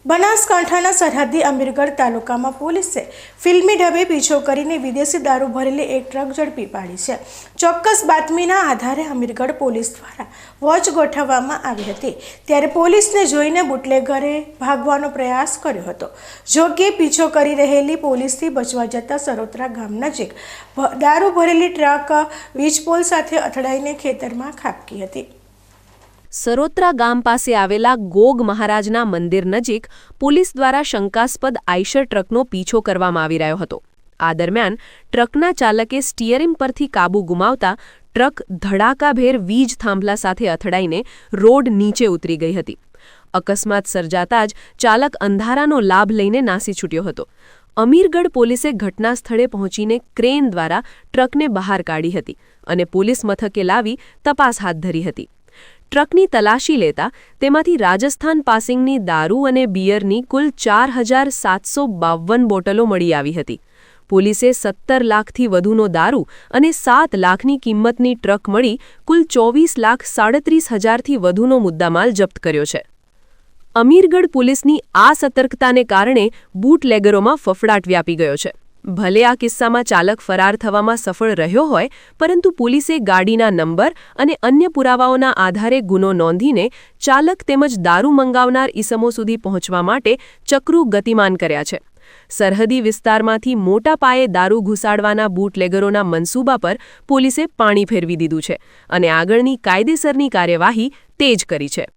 બનાસકાંઠાના સરહદી અમીરગઢ તાલુકામાં પોલીસે ફિલ્મી ઢબે પીછો કરીને વિદેશી દારૂ ભરેલી એક ટ્રક ઝડપી પાડી છે। ચોક્કસ બાતમીના આધારે અમીરગઢ પોલીસ દ્વારા વોચ ગોઠવવામાં આવી હતી, ત્યારે પોલીસને જોઈને બુટલેગરે ભાગવાનો પ્રયાસ કર્યો હતો। જો કે પીછો કરી રહેલી પોલીસથી બચવા જતા સરોત્રા ગામ નજીક દારૂ ભરેલી ટ્રક વીજપોલ સાથે અથડાઈને ખેતરમાં ખાબકી હતી। સરોત્રા ગામ પાસે આવેલા ગોગ મહારાજના મંદિર નજીક પોલીસ દ્વારા શંકાસ્પદ આઈશર ટ્રકનો પીછો કરવામાં આવી રહ્યો હતો। આ દરમિયાન ટ્રકના ચાલકે સ્ટીયરિંગ પરથી કાબુ ગુમાવતા ટ્રક ધડાકાભેર વીજ થાંભલા સાથે અથડાઈને રોડ નીચે ઉતરી ગઈ હતી। અકસ્માત સર્જાતા જ ચાલક અંધારાનો લાભ લઈને નાસી છૂટ્યો હતો। અમીરગઢ પોલીસે ઘટના સ્થળે પહોંચીને ક્રેન દ્વારા ટ્રકને બહાર કાઢી હતી અને પોલીસ મથકે લાવી તપાસ હાથ ધરી હતી। ટ્રકની તલાશી લેતા તેમાંથી રાજસ્થાન પાસિંગની દારૂ અને બિયરની કુલ 4752 બોટલો મળી આવી હતી। પોલીસે 17 લાખથી વધુનો દારૂ અને 7 લાખની કિંમતની ટ્રક મળી કુલ 24,37,000થી વધુનો મુદ્દામાલ જપ્ત કર્યો છે। અમીરગઢ પોલીસની આ સતર્કતાને કારણે બૂટલેગરોમાં ફફડાટ વ્યાપી ગયો છે। ભલે આ કિસ્સામાં ચાલક ફરાર થવામાં સફળ રહ્યો હોય, પરંતુ પોલીસે ગાડીના નંબર અને અન્ય પુરાવાઓના આધારે ગુનો નોંધીને ચાલક તેમજ દારૂ મંગાવનાર ઈસમો સુધી પહોંચવા માટે ચક્રુ ગતિમાન કર્યા છે। સરહદી વિસ્તારમાંથી મોટા પાયે દારૂ ઘુસાડવાના બૂટલેગરોના મનસૂબા પર પોલીસે પાણી ફેરવી દીધું છે અને આગળની કાયદેસરની કાર્યવાહી તેજ કરી છે।